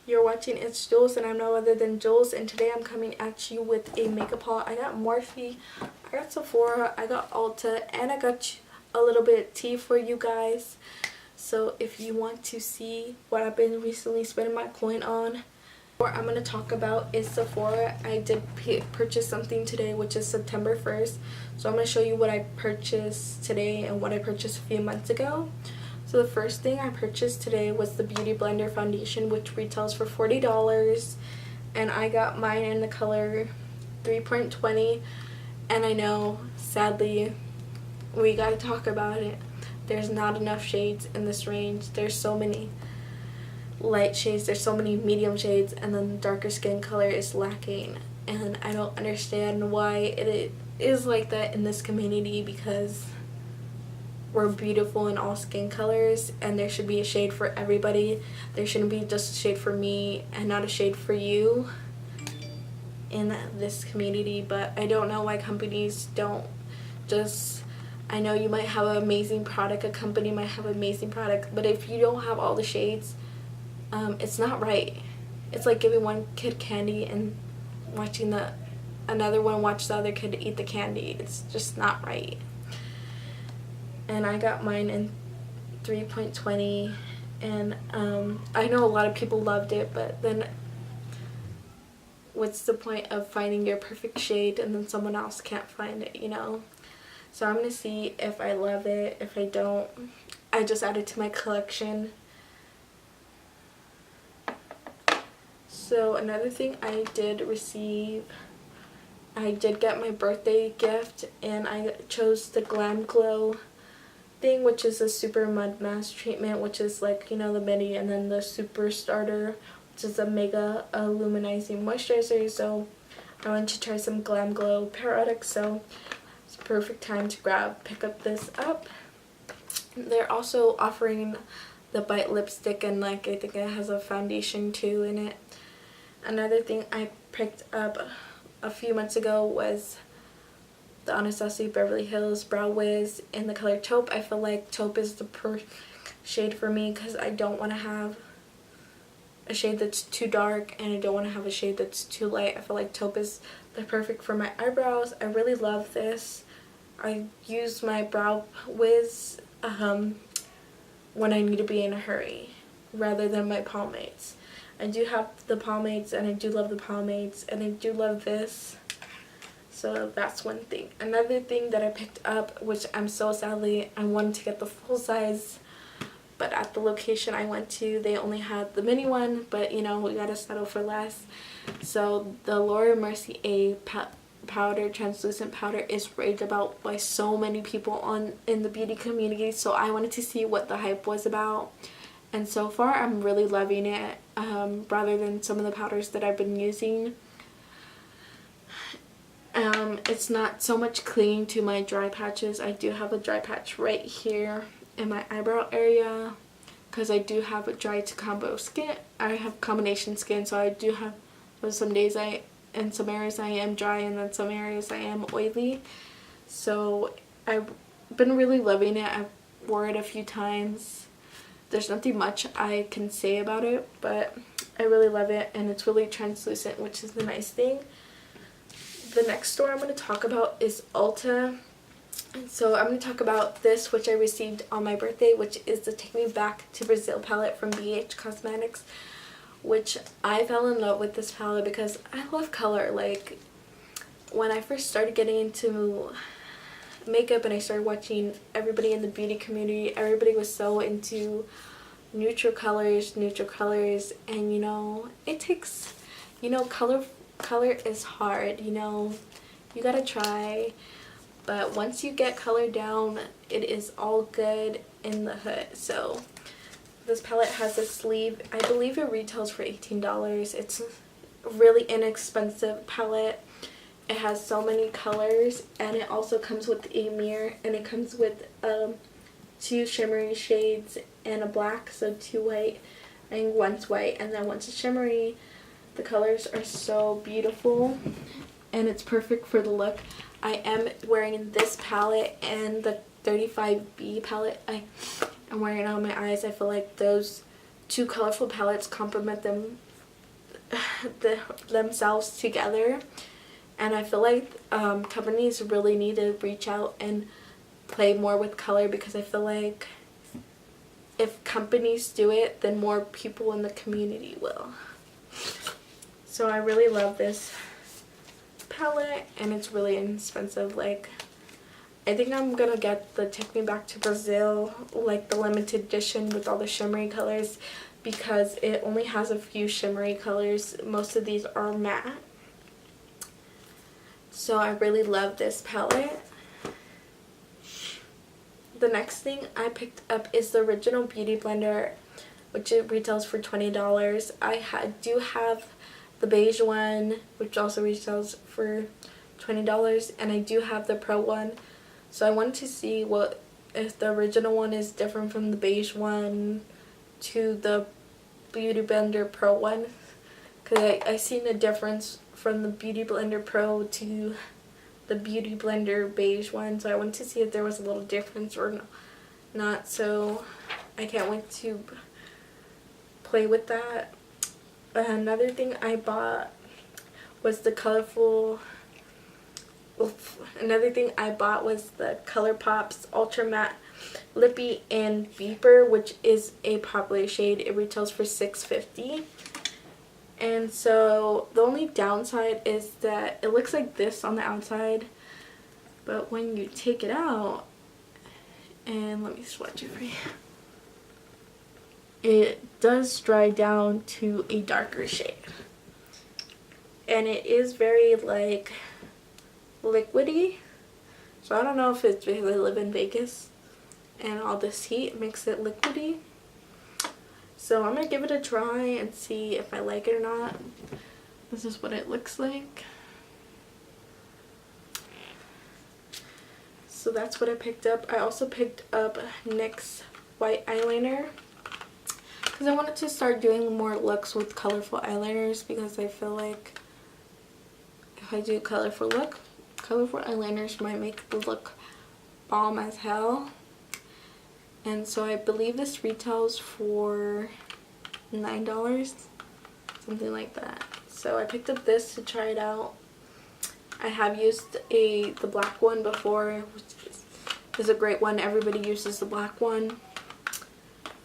You're watching It's Jules, and I'm no other than Jules, and today I'm coming at you with a makeup haul. I got Morphe, I got Sephora, I got Ulta, and I got a little bit of tea for you guys. So if you want to see what I've been recently spending my coin on, what I'm going to talk about is Sephora. I did purchase something today, which is September 1st. So I'm going to show you what I purchased today and what I purchased a few months ago. So the first thing I purchased today was the Beauty Blender foundation, which retails for $40, and I got mine in the color 3.20. And I know, sadly, we gotta talk about it. There's not enough shades in this range. There's so many light shades, there's so many medium shades, and then the darker skin color is lacking. And I don't understand why it is like that in this community, because we're beautiful in all skin colors, and there should be a shade for everybody. There shouldn't be just a shade for me and not a shade for you in this community. But I don't know why companies don't just, I know you might have an amazing product, a company might have an amazing product, but if you don't have all the shades, it's not right. It's like giving one kid candy and watching another one watch the other kid eat the candy. It's just not right. And I got mine in 3.20, and I know a lot of people loved it, but then what's the point of finding your perfect shade and then someone else can't find it, you know? So I'm going to see if I love it. If I don't, I just add it to my collection. So another thing I did receive, I did get my birthday gift, and I chose the Glam Glow thing, which is a super mud mask treatment, which is like, you know, the mini, and then the super starter, which is a mega illuminizing moisturizer. So I wanted to try some Glam Glow products, so it's a perfect time to pick up this up. They're also offering the Bite lipstick, and like I think it has a foundation too in it. Another thing I picked up a few months ago was the Anastasia Beverly Hills Brow Wiz in the color taupe. I feel like taupe is the perfect shade for me, because I don't want to have a shade that's too dark and I don't want to have a shade that's too light. I feel like taupe is the perfect for my eyebrows. I really love this. I use my Brow Wiz when I need to be in a hurry rather than my pomades. I do have the pomades, and I do love the pomades, and I do love this. So that's one thing. Another thing that I picked up, which I'm so sadly, I wanted to get the full size, but at the location I went to, they only had the mini one, but you know, we gotta settle for less. So the Laura Mercier powder, translucent powder, is raved about by so many people in the beauty community, so I wanted to see what the hype was about. And so far I'm really loving it, rather than some of the powders that I've been using. It's not so much clinging to my dry patches. I do have a dry patch right here in my eyebrow area, because I do have a dry to combo skin. I have combination skin, so I do have, some days in some areas I am dry, and then some areas I am oily. So I've been really loving it. I've wore it a few times. There's nothing much I can say about it, but I really love it, and it's really translucent, which is the nice thing. The next store I'm going to talk about is Ulta. And so I'm going to talk about this, which I received on my birthday, which is the Take Me Back to Brazil palette from Azeredo Cosmetics, which I fell in love with this palette because I love color. Like, when I first started getting into makeup and I started watching everybody in the beauty community, everybody was so into neutral colors, and you know, it takes, you know, color is hard, you know, you gotta try, but once you get color down, it is all good in the hood. So this palette has a sleeve. I believe it retails for $18. It's a really inexpensive palette. It has so many colors, and it also comes with a mirror, and it comes with 2 shimmery shades and a black, so 2 white, and one's white, and then one's shimmery. The colors are so beautiful, and it's perfect for the look. I am wearing this palette and the 35B palette. I'm wearing it on my eyes. I feel like those 2 colorful palettes complement them themselves together. And I feel like companies really need to reach out and play more with color, because I feel like if companies do it, then more people in the community will. So I really love this palette, and it's really inexpensive. Like, I think I'm gonna get the Take Me Back to Brazil, like the limited edition with all the shimmery colors, because it only has a few shimmery colors. Most of these are matte. So I really love this palette. The next thing I picked up is the original Beauty Blender, which it retails for $20. I do have the beige one, which also retails for $20, and I do have the Pro one. So I wanted to see if the original one is different from the beige one to the Beauty Blender Pro one, because I seen a difference from the Beauty Blender Pro to the Beauty Blender beige one. So I wanted to see if there was a little difference or not. So I can't wait to play with that. Another thing I bought was the ColourPop's Ultra Matte Lippy and Beeper, which is a popular shade. It retails for $6.50. And so the only downside is that it looks like this on the outside, but when you take it out, and let me swatch it for you, it does dry down to a darker shade. And it is very like liquidy. So I don't know if it's because I live in Vegas and all this heat makes it liquidy. So I'm going to give it a try and see if I like it or not. This is what it looks like. So that's what I picked up. I also picked up NYX white eyeliner, because I wanted to start doing more looks with colorful eyeliners, because I feel like if I do colorful eyeliners might make the look bomb as hell. And so I believe this retails for $9, something like that. So I picked up this to try it out. I have used the black one before, which is a great one. Everybody uses the black one.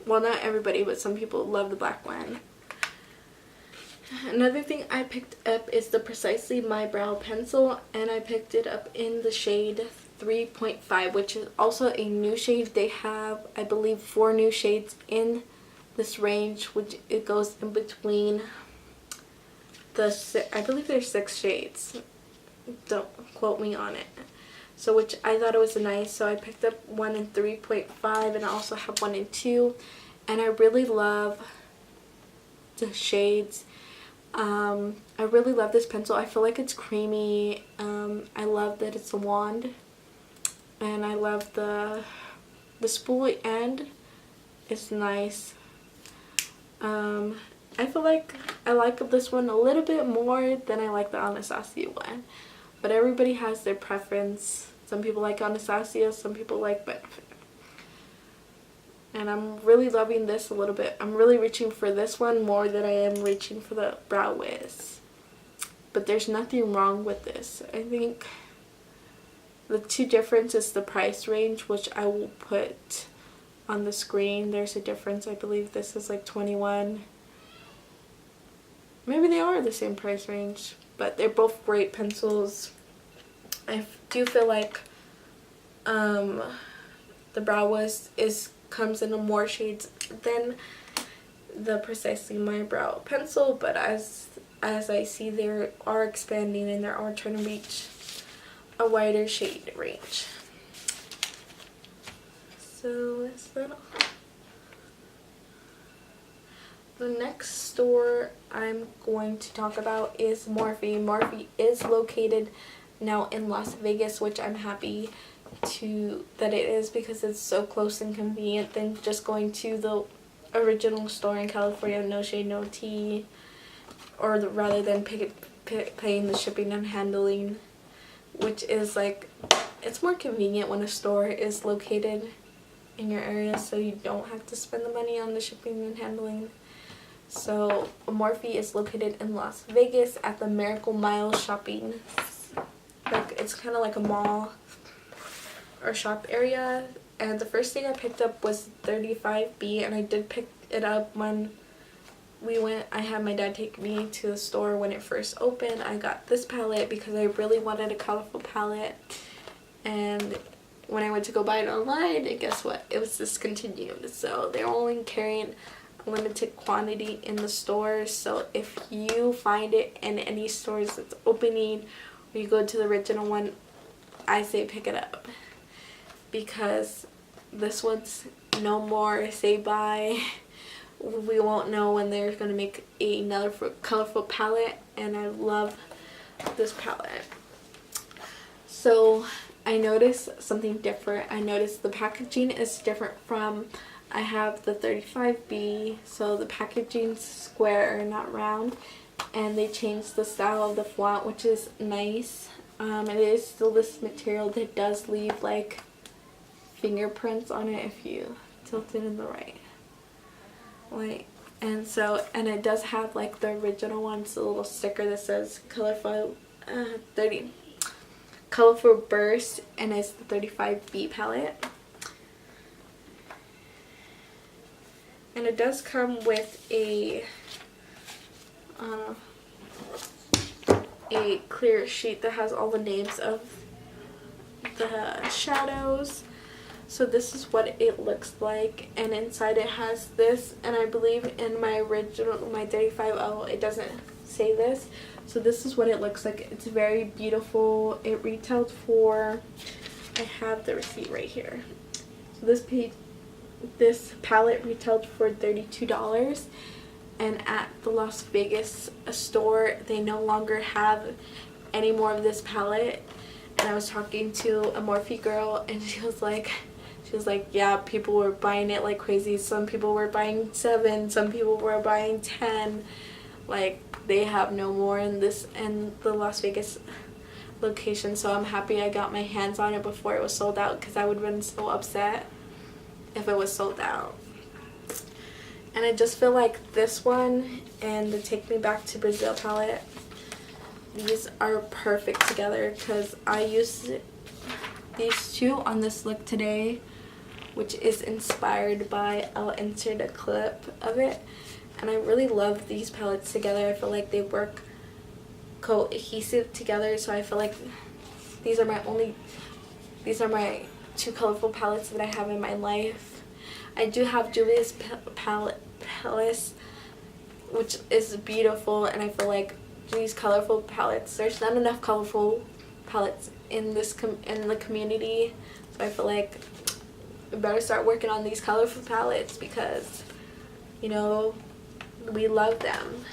Well, not everybody, but some people love the black one. Another thing I picked up is the Precisely My Brow Pencil, and I picked it up in the shade 3.5, which is also a new shade. They have, I believe, 4 new shades in this range, which it goes in between I believe there's 6 shades. Don't quote me on it. So which I thought it was nice, so I picked up one in 3.5, and I also have one in 2, and I really love the shades. I really love this pencil. I feel like it's creamy. I love that it's a wand, and I love the spoolie end. It's nice. I feel like I like this one a little bit more than I like the Anastasia one, but everybody has their preference. Some people like Anastasia, some people like Benefit. And I'm really loving this a little bit. I'm really reaching for this one more than I am reaching for the Brow Wiz. But there's nothing wrong with this. I think the two differences is the price range, which I will put on the screen. There's a difference. I believe this is like $21. Maybe they are the same price range, but they're both great pencils. I do feel like the Brow Wiz comes in more shades than the Precisely My Brow Pencil, but as I see, they are expanding and they are trying to reach a wider shade range. So is that all? The next store I'm going to talk about is Morphe. Morphe is located now in Las Vegas, which I'm happy that it is, because it's so close and convenient than just going to the original store in California, No Shade No Tea, or rather than paying the shipping and handling, which is like, it's more convenient when a store is located in your area, so you don't have to spend the money on the shipping and handling. So Morphe is located in Las Vegas at the Miracle Mile shopping. Like, it's kind of like a mall or shop area. And the first thing I picked up was 35B, and I did pick it up when we went. I had my dad take me to the store when it first opened. I got this palette because I really wanted a colorful palette, and when I went to go buy it online, and guess what? It was discontinued. So they're only carrying a limited quantity in the stores. So if you find it in any stores that's opening, or you go to the original one, I say pick it up, because this one's no more. Say bye. We won't know when they're going to make another colorful palette, and I love this palette. So I noticed something different. I noticed the packaging is different from, I have the 35B, so the packaging's square, not round, and they changed the style of the font, which is nice. It is still this material that does leave like fingerprints on it if you tilt it in the right way. And it does have like the original one's a little sticker that says colorful burst, and it's the 35B palette. And it does come with a clear sheet that has all the names of the shadows. So this is what it looks like, and inside it has this, and I believe in my original, my 35O, it doesn't say this. So this is what it looks like. It's very beautiful. It retailed for, I have the receipt right here. So this palette retailed for $32, and at the Las Vegas store, they no longer have any more of this palette. And I was talking to a Morphe girl, and she was like, yeah, people were buying it like crazy. Some people were buying 7, some people were buying 10. Like, they have no more in the Las Vegas location. So I'm happy I got my hands on it before it was sold out, because I would have been so upset if it was sold out. And I just feel like this one and the Take Me Back to Brazil palette, these are perfect together, because I used these two on this look today, which is inspired by, I'll insert a clip of it, and I really love these palettes together. I feel like they work cohesive together, so I feel like these are my 2 colorful palettes that I have in my life. I do have Julia's palettes, which is beautiful, and I feel like these colorful palettes, there's not enough colorful palettes in the community, so I feel like we better start working on these colorful palettes, because, you know, we love them.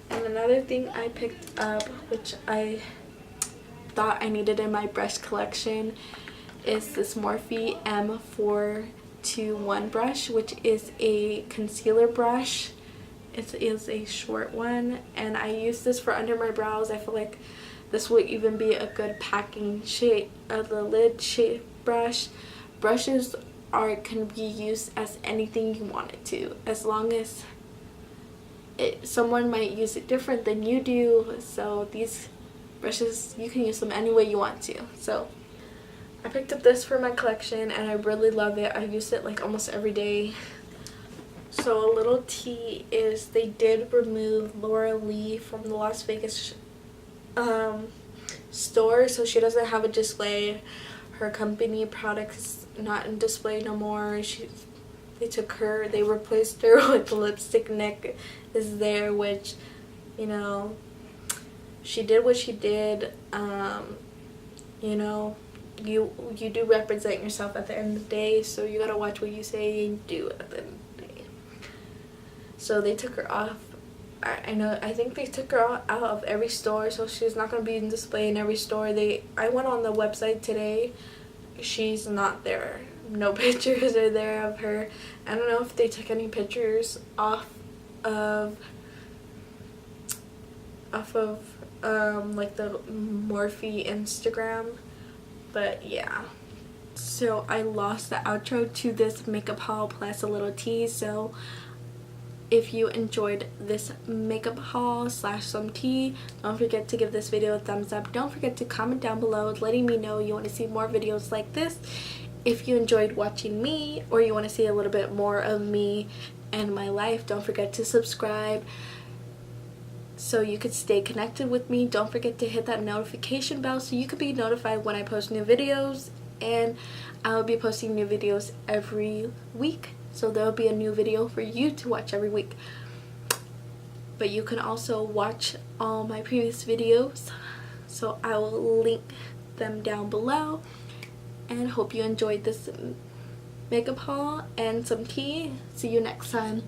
And another thing I picked up, which I thought I needed in my brush collection, is this Morphe M421 brush, which is a concealer brush. It is a short one, and I use this for under my brows. I feel like this would even be a good packing shape of the lid shape brush. Brushes can be used as anything you want it to, as long as someone might use it different than you do. So these brushes, you can use them any way you want to. So I picked up this for my collection, and I really love it. I use it like almost every day. So a little tea is they did remove Laura Lee from the Las Vegas store, so she doesn't have a display. Her company products not in display no more. They replaced her with the lipstick neck is there, which, you know, she did what she did. You know, you do represent yourself at the end of the day, so you gotta watch what you say and do at the end of the day. So they took her off. I think they took her out of every store, so she's not going to be in display in every store. I went on the website today. She's not there. No pictures are there of her. I don't know if they took any pictures off of like the Morphe Instagram, but yeah. So I lost the outro to this makeup haul plus a little tease, so if you enjoyed this makeup haul slash some tea. Don't forget to give this video a thumbs up. Don't forget to comment down below letting me know you want to see more videos like this. If you enjoyed watching me or you want to see a little bit more of me and my life, don't forget to subscribe so you could stay connected with me. Don't forget to hit that notification bell so you could be notified when I post new videos, and I will be posting new videos every week, so there will be a new video for you to watch every week. But you can also watch all my previous videos, so I will link them down below. And hope you enjoyed this makeup haul and some tea. See you next time.